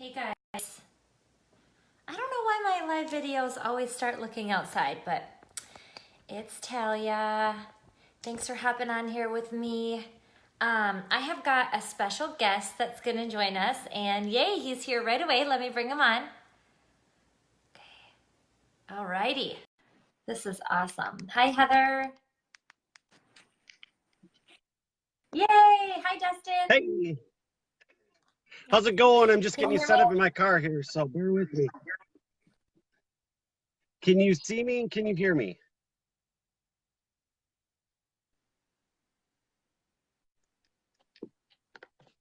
Hey guys, I don't know why my live videos always start looking outside, but it's Talia. Thanks for hopping on here with me. I have got a special guest that's going to join us, and yay, he's here right away. Let me bring him on. Okay. Alrighty. This is awesome. Hi, Heather. Yay! Hi, Dustin. Hey, how's it going? I'm just Can getting you you hear set up me? in my car here, so bear with me. Can you see me and can you hear me?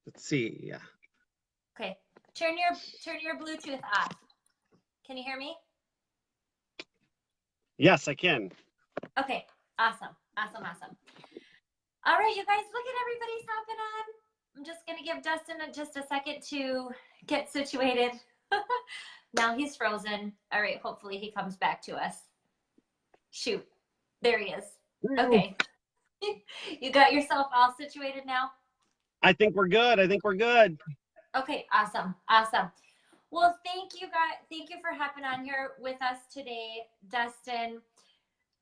Let's see. Yeah. Okay. Turn your Bluetooth off. Can you hear me? Yes, I can. Okay. Awesome. Awesome. All right, you guys, look at everybody's hopping on. I'm just going to give Dustin just a second to get situated. Now he's frozen. All right, hopefully he comes back to us. Shoot, there he is. Okay. You got yourself all situated now? I think we're good. I think we're good. Okay, awesome. Well, thank you guys. Thank you for hopping on here with us today, Dustin.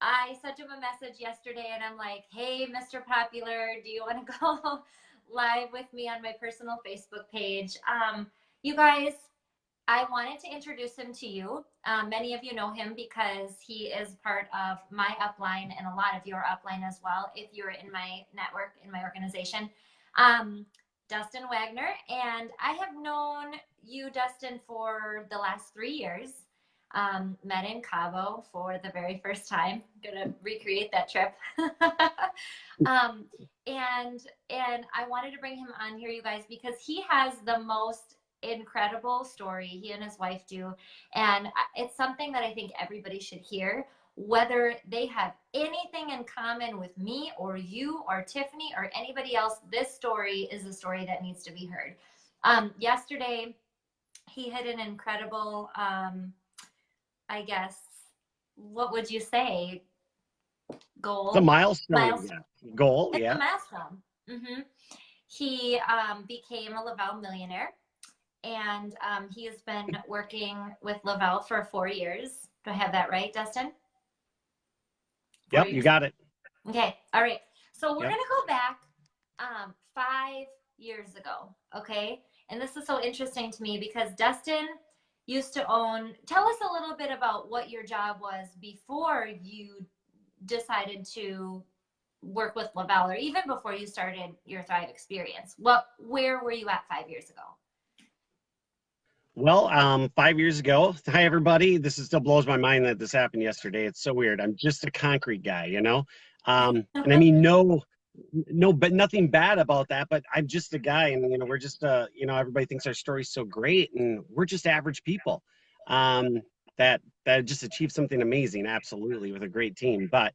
I sent him a message yesterday and I'm like, hey, Mr. Popular, do you want to go live with me on my personal Facebook page? You guys, I wanted to introduce him to you. Many of you know him because he is part of my upline and a lot of your upline as well, if you're in my network, in my organization. Dustin Wagner, and I have known you, Dustin, for the last 3 years. Met in Cabo for the very first time. I'm gonna recreate that trip. And I wanted to bring him on here, you guys, because he has the most incredible story. He and his wife do, and it's something that I think everybody should hear, whether they have anything in common with me or you or Tiffany or anybody else. This story is a story that needs to be heard. Yesterday, he hit an incredible, I guess, what would you say? It's a Goal? milestone. Milestone. Yeah. Goal. It's a Yeah. milestone. He became a Lavelle millionaire, and he has been working with Lavelle for 4 years. Do I have that right, Dustin? 4 Yep. You years? got it. Okay. All right. So we're Yep. going to go back 5 years ago. Okay. And this is so interesting to me because Dustin used to own, tell us a little bit about what your job was before you decided to work with Lavelle, or even before you started your Thrive experience. Where were you at 5 years ago? Well, 5 years ago. Hi, everybody. This is still blows my mind that this happened yesterday. It's so weird. I'm just a concrete guy, you know? And I mean, no, but nothing bad about that. But I'm just a guy, and we're just, everybody thinks our story's so great, and we're just average people, um, that just achieved something amazing, absolutely, with a great team. But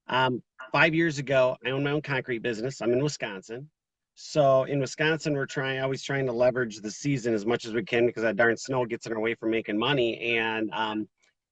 um, 5 years ago, I own my own concrete business. I'm in Wisconsin. So in Wisconsin, we're always trying to leverage the season as much as we can because that darn snow gets in our way from making money. And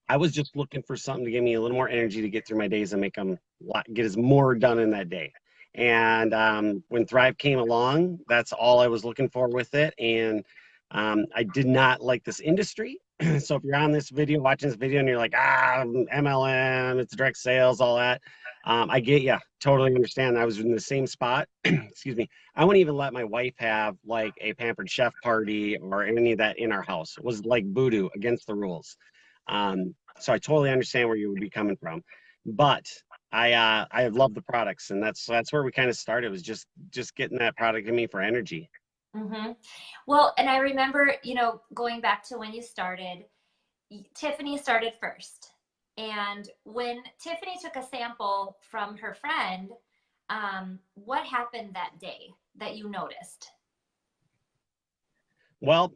I was just looking for something to give me a little more energy to get through my days and get as more done in that day. And when Thrive came along, that's all I was looking for with it. And I did not like this industry. So if you're on this video, watching this video, and you're like, MLM, it's direct sales, all that. I get you. Totally understand. I was in the same spot. Excuse me. I wouldn't even let my wife have like a pampered chef party or any of that in our house. It was like voodoo, against the rules. So I totally understand where you would be coming from. But I love the products, and that's where we kind of started, was just getting that product in me for energy. Well, and I remember, going back to when you started, Tiffany started first. And when Tiffany took a sample from her friend, what happened that day that you noticed? Well,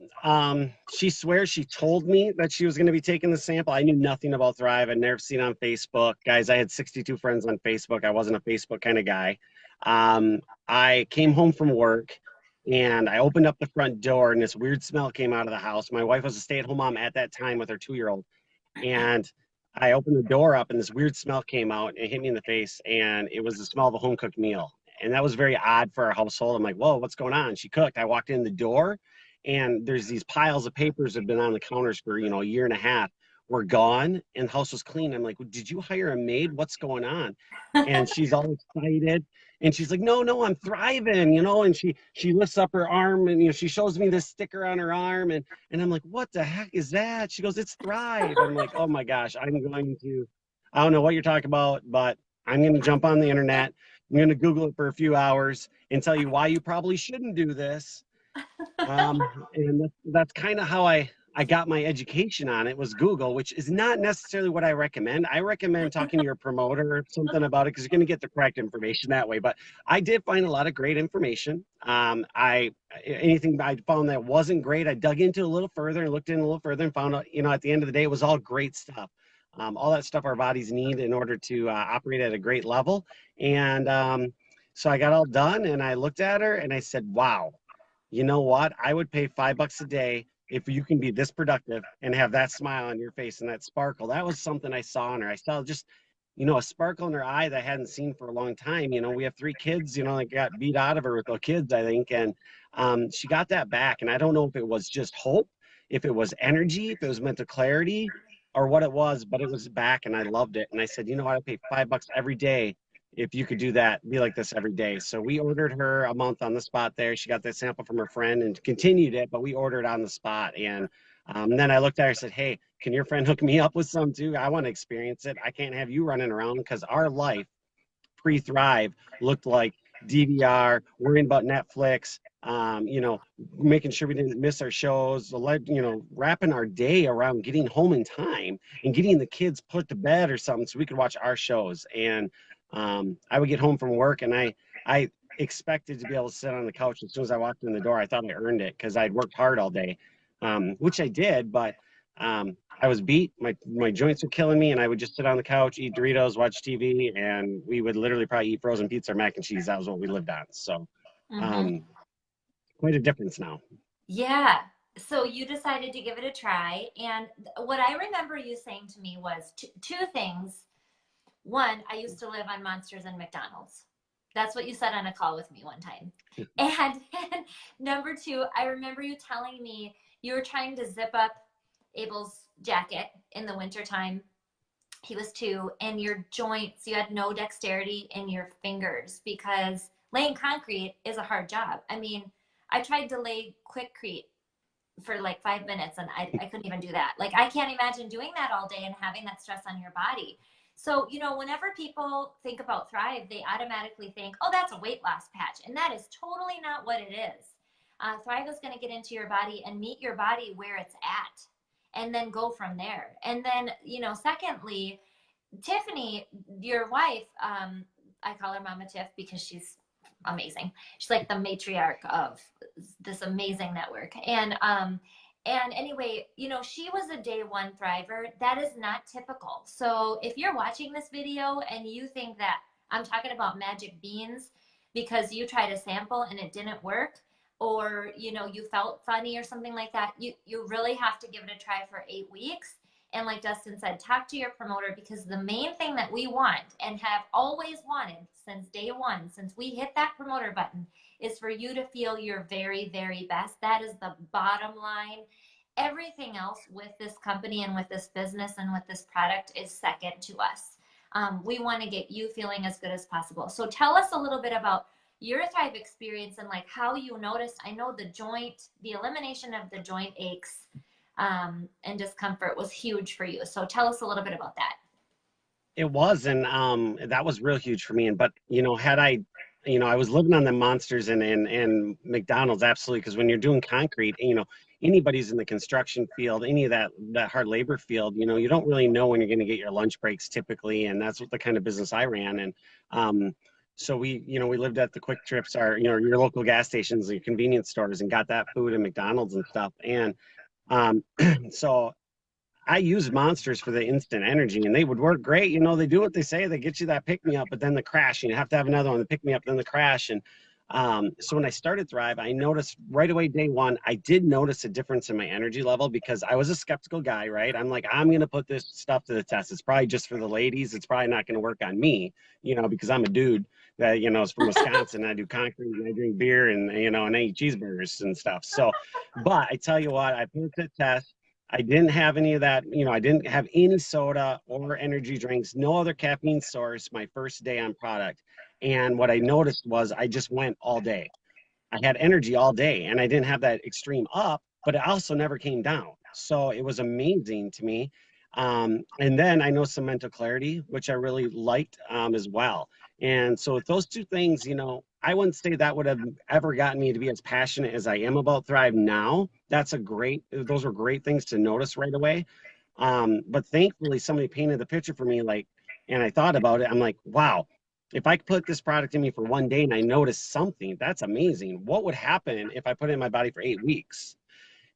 she swears she told me that she was going to be taking the sample. I knew nothing about Thrive. I'd never seen it on Facebook. Guys, I had 62 friends on Facebook. I wasn't a Facebook kind of guy. I came home from work and I opened up the front door and this weird smell came out of the house. My wife was a stay-at-home mom at that time with her 2-year-old. And I opened the door up and this weird smell came out and it hit me in the face. And it was the smell of a home cooked meal. And that was very odd for our household. I'm like, whoa, what's going on? She cooked. I walked in the door and there's these piles of papers that have been on the counters for, a year and a half, were gone, and the house was clean. I'm like, well, did you hire a maid? What's going on? And she's all excited. And she's like, no, no, I'm thriving, and she lifts up her arm, and she shows me this sticker on her arm, and I'm like, what the heck is that? She goes, it's Thrive. I'm like, oh my gosh, I don't know what you're talking about, but I'm going to jump on the internet. I'm going to Google it for a few hours and tell you why you probably shouldn't do this. And that's kind of how I got my education on it, was Google, which is not necessarily what I recommend. I recommend talking to your promoter or something about it, because you're going to get the correct information that way. But I did find a lot of great information. Anything I found that wasn't great, I dug into a little further and looked in a little further and found out, at the end of the day, it was all great stuff. All that stuff our bodies need in order to operate at a great level. And so I got all done, and I looked at her and I said, wow, you know what? I would pay $5 a day if you can be this productive and have that smile on your face and that sparkle. That was something I saw in her. I saw just, a sparkle in her eye that I hadn't seen for a long time. We have 3 kids, that got beat out of her with the kids, I think. And she got that back. And I don't know if it was just hope, if it was energy, if it was mental clarity, or what it was, but it was back, and I loved it. And I said, I'd pay $5 every day if you could do that, be like this every day. So we ordered her a month on the spot there. She got that sample from her friend and continued it, but we ordered on the spot. And then I looked at her and said, hey, can your friend hook me up with some too? I want to experience it. I can't have you running around, because our life pre-Thrive looked like DVR, worrying about Netflix, making sure we didn't miss our shows, wrapping our day around getting home in time and getting the kids put to bed or something so we could watch our shows. And I would get home from work, and I expected to be able to sit on the couch as soon as I walked in the door. I thought I earned it because I'd worked hard all day, which I did, but I was beat. My joints were killing me, and I would just sit on the couch, eat Doritos, watch TV, and we would literally probably eat frozen pizza or mac and cheese. That was what we lived on. So quite a difference now. Yeah. So you decided to give it a try. And what I remember you saying to me was two things. One, I used to live on Monsters and McDonald's. That's what you said on a call with me one time. And number 2, I remember you telling me you were trying to zip up Abel's jacket in the wintertime. He was 2, and your joints, you had no dexterity in your fingers because laying concrete is a hard job. I mean, I tried to lay Quikrete for like 5 minutes, and I couldn't even do that. Like, I can't imagine doing that all day and having that stress on your body. So, whenever people think about Thrive, they automatically think, oh, that's a weight loss patch. And that is totally not what it is. Thrive is going to get into your body and meet your body where it's at, and then go from there. And then, secondly, Tiffany, your wife, I call her Mama Tiff because she's amazing. She's like the matriarch of this amazing network. And anyway, she was a day 1 thriver. That is not typical. So if you're watching this video and you think that I'm talking about magic beans because you tried a sample and it didn't work, or, you felt funny or something like that, you really have to give it a try for 8 weeks. And like Dustin said, talk to your promoter, because the main thing that we want and have always wanted since day 1, since we hit that promoter button, is for you to feel your very, very best. That is the bottom line. Everything else with this company and with this business and with this product is second to us. We want to get you feeling as good as possible. So tell us a little bit about your Thrive experience and like how you noticed. I know the elimination of the joint aches and discomfort was huge for you. So tell us a little bit about that. It was, and that was real huge for me. But had I was living on the Monsters and McDonald's, absolutely, because when you're doing concrete, anybody's in the construction field, any of that hard labor field, you don't really know when you're going to get your lunch breaks typically, and that's what the kind of business I ran. And so we lived at the Quick Trips, your local gas stations, your convenience stores, and got that food at McDonald's and stuff. And so I used Monsters for the instant energy, and they would work great. They do what they say. They get you that pick me up, but then the crash, you have to have another one to pick me up, then the crash. And so when I started Thrive, I noticed right away, day 1, I did notice a difference in my energy level, because I was a skeptical guy, right? I'm like, I'm going to put this stuff to the test. It's probably just for the ladies. It's probably not going to work on me, because I'm a dude. that, you know, is from Wisconsin. I do concrete and I drink beer and, you know, and I eat cheeseburgers and stuff. So, but I tell you what, I put the test. I didn't have any of that. You know, I didn't have any soda or energy drinks, no other caffeine source my first day on product. And what I noticed was I just went all day. I had energy all day and I didn't have that extreme up, but it also never came down. So it was amazing to me. And then I know some mental clarity, which I really liked as well. And so with those two things, you know, I wouldn't say that would have ever gotten me to be as passionate as I am about Thrive now. Those were great things to notice right away. But thankfully somebody painted the picture for me, like, and I thought about it. I'm like, wow, if I put this product in me for one day and I notice something, that's amazing. What would happen if I put it in my body for 8 weeks?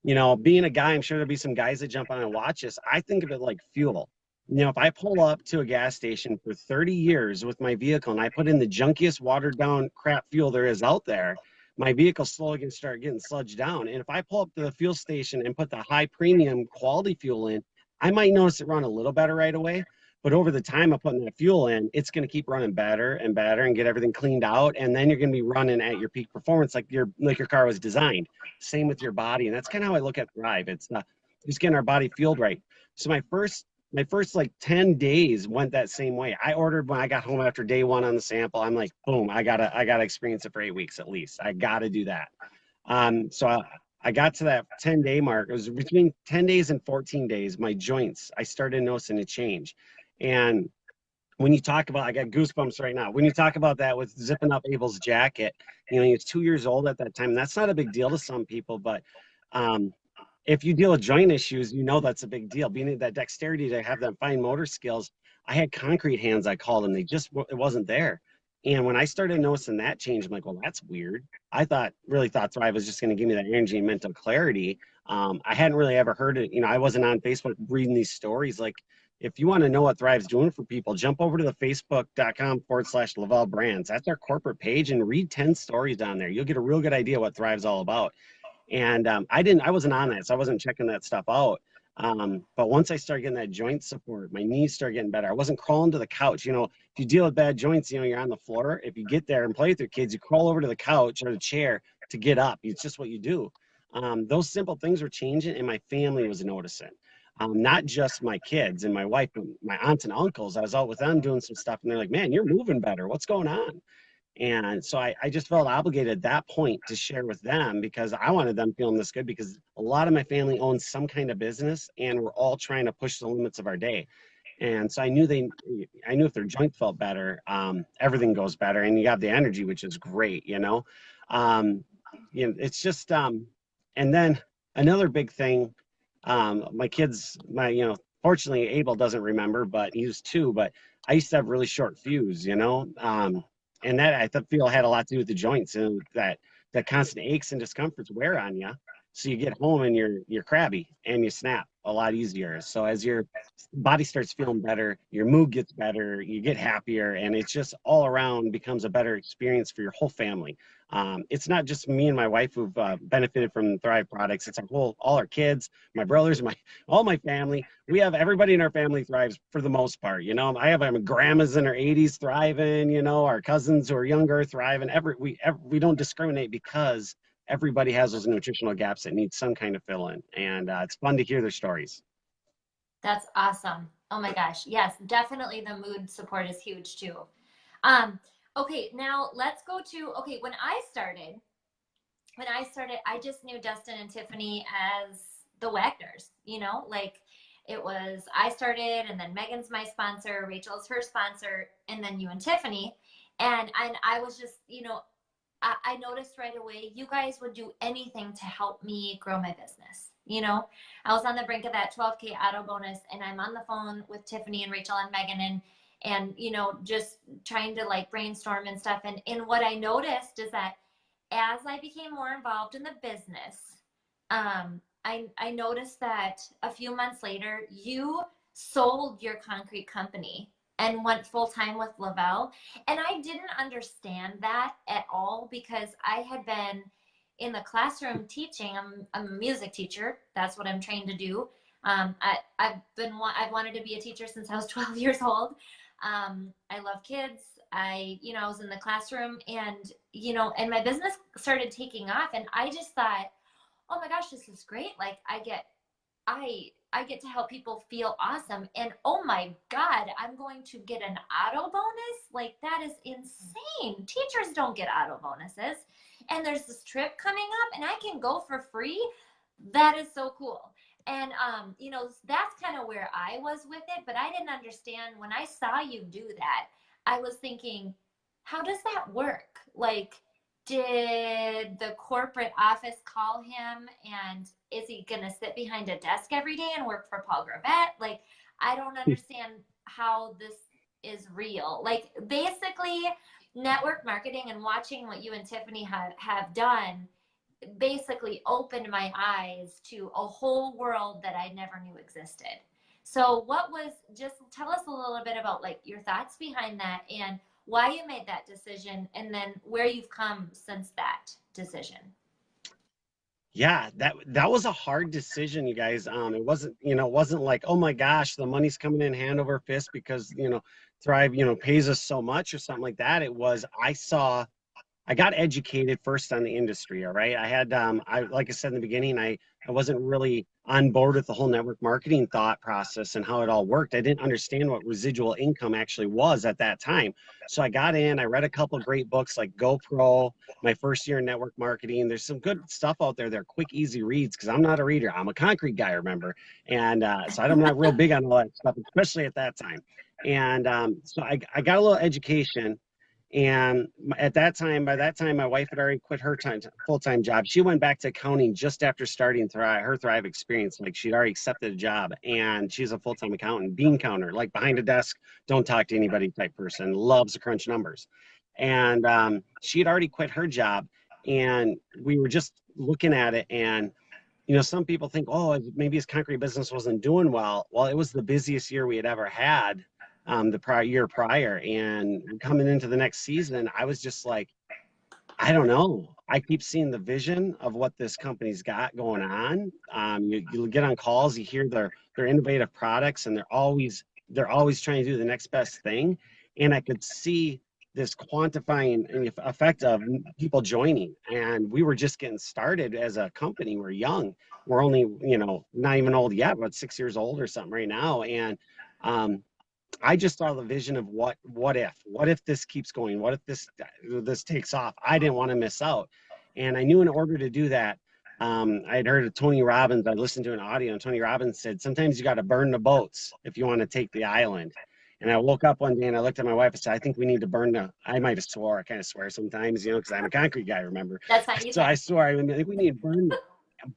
You know, being a guy, I'm sure there'll be some guys that jump on and watch this. I think of it like fuel. You know, if I pull up to a gas station for 30 years with my vehicle and I put in the junkiest watered down crap fuel there is out there, my vehicle slowly going to start getting sludged down. And if I pull up to the fuel station and put the high premium quality fuel in, I might notice it run a little better right away. But over the time of putting that fuel in, it's going to keep running better and better and get everything cleaned out. And then you're going to be running at your peak performance like your car was designed. Same with your body. And that's kind of how I look at Thrive. It's just getting our body fueled right. So my first like 10 days went that same way. I ordered when I got home after day one on the sample. I'm like, boom, I gotta experience it for 8 weeks at least. I gotta do that. So I got to that 10-day mark. It was between 10 days and 14 days. My joints, I started noticing a change. And when you talk about, I got goosebumps right now. When you talk about that with zipping up Abel's jacket, you know, he was 2 years old at that time. That's not a big deal to some people, but um, if you deal with joint issues, you know that's a big deal. Being that dexterity to have that fine motor skills, I had concrete hands, I called them. It wasn't there. And when I started noticing that change, I'm like, well, that's weird. Really thought Thrive was just going to give me that energy and mental clarity. I hadn't really ever heard it. You know, I wasn't on Facebook reading these stories. Like, if you want to know what Thrive's doing for people, jump over to the facebook.com/Lavelle Brands. That's our corporate page and read 10 stories down there. You'll get a real good idea what Thrive's all about. And I wasn't on that, so I wasn't checking that stuff out. But once I started getting that joint support, my knees started getting better. I wasn't crawling to the couch. You know, if you deal with bad joints, you know, you're on the floor. If you get there and play with your kids, you crawl over to the couch or the chair to get up. It's just what you do. Those simple things were changing, and my family was noticing. Not just my kids and my wife, but my aunts and uncles. I was out with them doing some stuff, and they're like, "Man, you're moving better. What's going on?" And so I just felt obligated at that point to share with them because I wanted them feeling this good because a lot of my family owns some kind of business and we're all trying to push the limits of our day. And so I knew if their joint felt better, everything goes better and you have the energy, which is great, you know? Um, it's just, and then another big thing, my kids, fortunately Abel doesn't remember, but he was 2, but I used to have really short fuse, you know? And that feel had a lot to do with the joints and that constant aches and discomforts wear on you. So you get home and you're crabby and you snap a lot easier. So as your body starts feeling better, your mood gets better, you get happier, and it's just all around becomes a better experience for your whole family. It's not just me and my wife who've benefited from Thrive products. It's all our kids, my brothers, all my family. We have everybody in our family thrives for the most part. You know, I have my grandmas in her 80s thriving. You know, our cousins who are younger thriving. We don't discriminate because everybody has those nutritional gaps that need some kind of fill in, and it's fun to hear their stories. That's awesome. Oh my gosh. Yes, definitely the mood support is huge too. Um, okay, now let's go to, okay, when I started, I just knew Dustin and Tiffany as the Wagners, you know, like it was, I started and then Megan's my sponsor, Rachel's her sponsor, and then you and Tiffany. And I was just, you know, I noticed right away, you guys would do anything to help me grow my business. You know, I was on the brink of that 12K auto bonus and I'm on the phone with Tiffany and Rachel and Megan and, you know, just trying to like brainstorm and stuff. And what I noticed is that as I became more involved in the business, I noticed that a few months later, you sold your concrete company and went full time with Lavelle. And I didn't understand that at all because I had been in the classroom teaching. I'm a music teacher. That's what I'm trained to do. I've wanted to be a teacher since I was 12 years old. I love kids. I was in the classroom and, and my business started taking off and I just thought, oh my gosh, this is great. Like I get to help people feel awesome. And oh my God, I'm going to get an auto bonus. Like that is insane. Teachers don't get auto bonuses. And there's this trip coming up and I can go for free. That is so cool. And that's kind of where I was with it, but I didn't understand when I saw you do that. I was thinking, how does that work? Like, did the corporate office call him and is he going to sit behind a desk every day and work for Paul Gravette? Like, I don't understand how this is real. Like, basically, network marketing and watching what you and Tiffany have done basically opened my eyes to a whole world that I never knew existed. So just tell us a little bit about like your thoughts behind that and why you made that decision and then where you've come since that decision. Yeah, that was a hard decision, you guys. It wasn't like, oh my gosh, the money's coming in hand over fist because, Thrive, pays us so much or something like that. It was, I got educated first on the industry. All right. I had, like I said in the beginning, I wasn't really on board with the whole network marketing thought process and how it all worked. I didn't understand what residual income actually was at that time. So I got in, I read a couple of great books like GoPro, my first year in network marketing. There's some good stuff out there. They're quick, easy reads because I'm not a reader. I'm a concrete guy, remember? And so I'm not real big on all that stuff, especially at that time. And so I got a little education. And by that time, my wife had already quit her full-time job. She went back to accounting just after starting her Thrive experience. Like she'd already accepted a job and she's a full-time accountant, bean counter, like behind a desk, don't talk to anybody type person, loves to crunch numbers. And she had already quit her job and we were just looking at it and some people think, oh, maybe his concrete business wasn't doing well. Well, it was the busiest year we had ever had the year prior. And coming into the next season, I was just like, I don't know. I keep seeing the vision of what this company's got going on. You get on calls, you hear their innovative products, and they're always trying to do the next best thing. And I could see this quantifying effect of people joining. And we were just getting started as a company. We're young. We're only, not even old yet, but 6 years old or something right now. And I just saw the vision of what if this keeps going? What if this takes off? I didn't want to miss out. And I knew in order to do that, I had heard of Tony Robbins. I listened to an audio and Tony Robbins said, sometimes you got to burn the boats if you want to take the island. And I woke up one day and I looked at my wife and said, I think we need to I might have swore. I kind of swear sometimes, because I'm a concrete guy, remember? That's how you So I swore, I think we need to burn the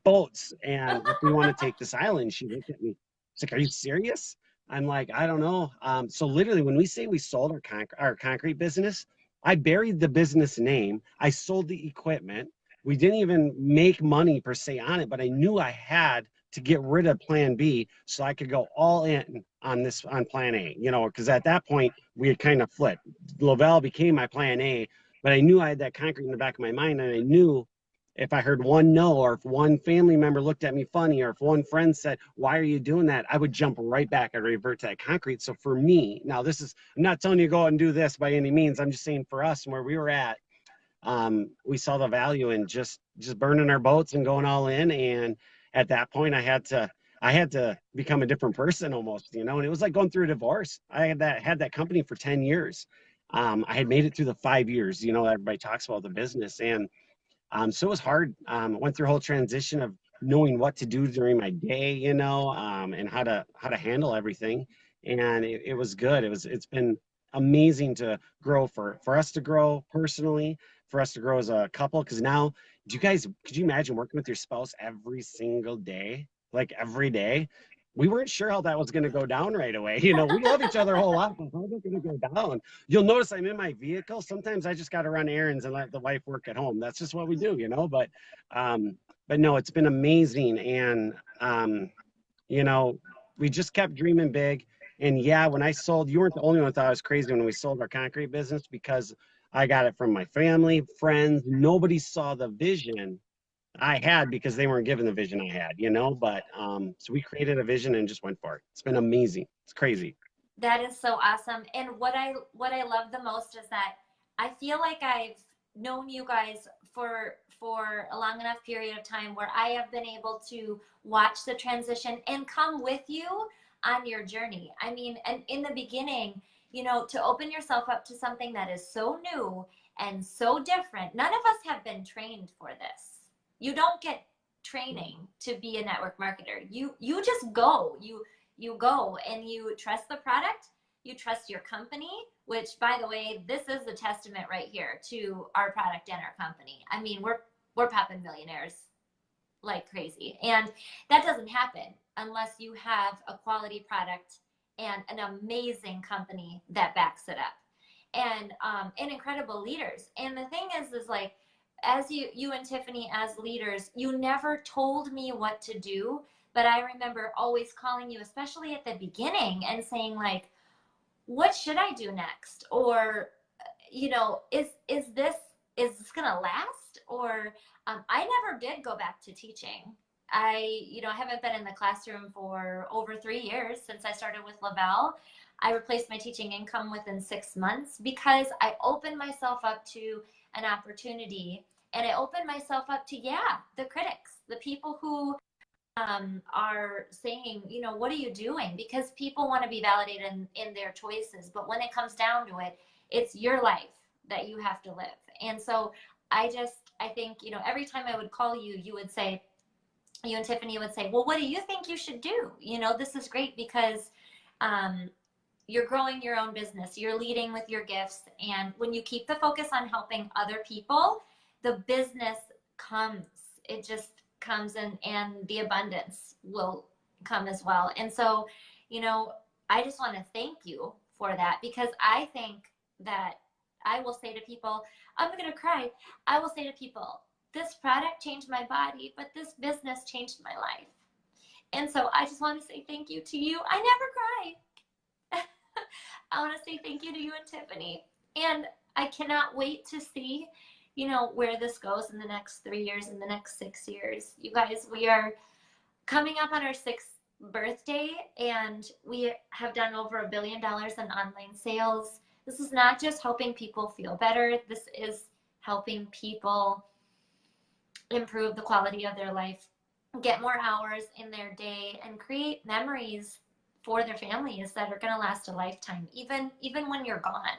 boats. And if we want to take this island, she looked at me. She's like, are you serious? I'm like, I don't know. So literally when we say we sold our concrete business, I buried the business name. I sold the equipment. We didn't even make money per se on it, but I knew I had to get rid of plan B so I could go all in on plan A, because at that point we had kind of flipped. Lovell became my plan A, but I knew I had that concrete in the back of my mind. And I knew if I heard one no, or if one family member looked at me funny, or if one friend said, why are you doing that? I would jump right back and revert to that concrete. So for me, now I'm not telling you to go out and do this by any means. I'm just saying for us and where we were at, we saw the value in just burning our boats and going all in. And at that point I had to become a different person almost, and it was like going through a divorce. I had that company for 10 years. I had made it through the 5 years, everybody talks about the business. And so it was hard. Went through a whole transition of knowing what to do during my day, and how to handle everything. And it was good. It's been amazing to grow for us to grow personally, for us to grow as a couple. Because now, could you imagine working with your spouse every single day, like every day? We weren't sure how that was going to go down right away. We love each other a whole lot, but how's it going to go down? You'll notice I'm in my vehicle. Sometimes I just got to run errands and let the wife work at home. That's just what we do, but no, it's been amazing. And, we just kept dreaming big. And yeah, when I sold, you weren't the only one that thought I was crazy when we sold our concrete business, because I got it from my family, friends. Nobody saw the vision I had because they weren't given the vision I had, but so we created a vision and just went for it. It's been amazing. It's crazy. That is so awesome. And what I love the most is that I feel like I've known you guys for a long enough period of time where I have been able to watch the transition and come with you on your journey. I mean, and in the beginning, to open yourself up to something that is so new and so different. None of us have been trained for this. You don't get training to be a network marketer. You just go. You go and you trust the product, you trust your company, which by the way, this is a testament right here to our product and our company. I mean, we're popping millionaires like crazy. And that doesn't happen unless you have a quality product and an amazing company that backs it up. And incredible leaders. And the thing is like, as you and Tiffany as leaders, you never told me what to do, but I remember always calling you, especially at the beginning, and saying like, what should I do next? Or, is this gonna last? Or I never did go back to teaching. I haven't been in the classroom for over 3 years since I started with Lavelle. I replaced my teaching income within 6 months because I opened myself up to an opportunity, and I opened myself up to, the critics, the people who are saying, what are you doing? Because people want to be validated in their choices. But when it comes down to it, it's your life that you have to live. And so I think, every time I would call you, you would say, you and Tiffany would say, well, what do you think you should do? This is great because you're growing your own business, you're leading with your gifts. And when you keep the focus on helping other people, the business comes. It just comes in, and the abundance will come as well. And so, I just want to thank you for that, because I think that I will say to people, I'm going to cry. I will say to people, this product changed my body, but this business changed my life. And so I just want to say thank you to you. I never cry. I want to say thank you to you and Tiffany. And I cannot wait to see, where this goes in the next 3 years, in the next 6 years. You guys, we are coming up on our 6th birthday, and we have done over $1 billion in online sales. This is not just helping people feel better. This is helping people improve the quality of their life, get more hours in their day, and create memories for their families that are going to last a lifetime. Even when you're gone,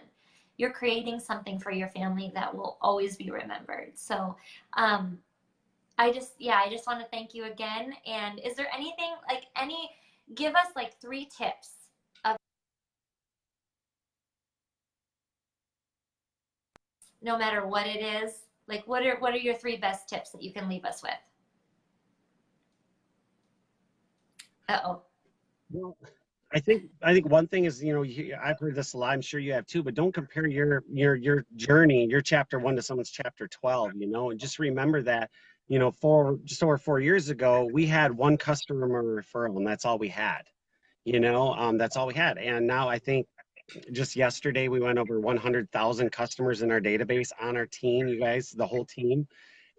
you're creating something for your family that will always be remembered. So I just want to thank you again. And is there anything, give us 3 tips of, no matter what it is, what are your 3 best tips that you can leave us with? Uh-oh. Well, I think one thing is, I've heard this a lot. I'm sure you have too. But don't compare your journey, your chapter 1 to someone's chapter 12. And just remember that, for just over 4 years ago, we had 1 customer referral, and that's all we had. That's all we had. And now I think just yesterday we went over 100,000 customers in our database on our team. You guys, the whole team.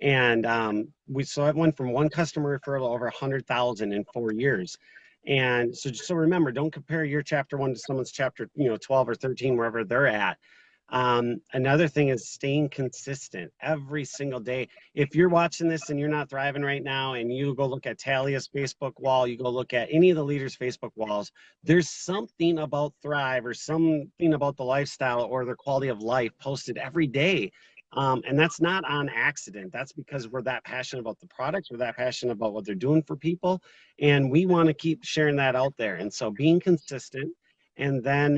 And it went from 1 customer referral to over 100,000 in 4 years. And so remember, don't compare your chapter 1 to someone's chapter 12 or 13, wherever they're at. Another thing is staying consistent every single day. If you're watching this and you're not thriving right now, and you go look at Talia's Facebook wall, you go look at any of the leaders' Facebook walls, there's something about Thrive or something about the lifestyle or their quality of life posted every day. And that's not on accident. That's because we're that passionate about the products. We're that passionate about what they're doing for people. And we want to keep sharing that out there. And so being consistent, and then,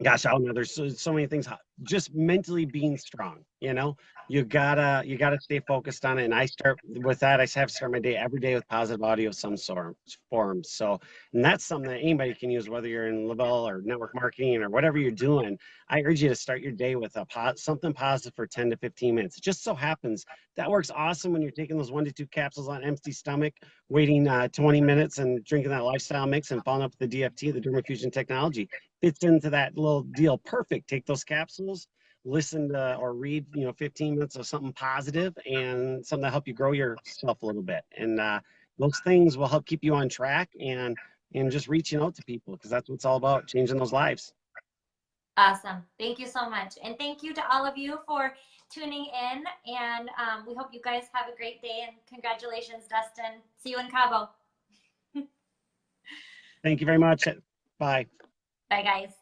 gosh, I don't know, there's so many things, just mentally being strong, you gotta stay focused on it. And I start with that. I have to start my day every day with positive audio of some sort form. So, and that's something that anybody can use, whether you're in Lavelle or network marketing or whatever you're doing. I urge you to start your day with something positive for 10 to 15 minutes. It just so happens that works awesome when you're taking those 1 to 2 capsules on empty stomach, waiting 20 minutes and drinking that lifestyle mix and following up with the DFT, the Dermafusion technology. Fits into that little deal perfect. Take those capsules, listen to or read 15 minutes of something positive and something to help you grow yourself a little bit, and those things will help keep you on track. And and just reaching out to people, because that's what it's all about, changing those lives. Awesome. Thank you so much. And thank you to all of you for tuning in. And we hope you guys have a great day. And congratulations, Dustin. See you in Cabo. Thank you very much. Bye. Bye, guys.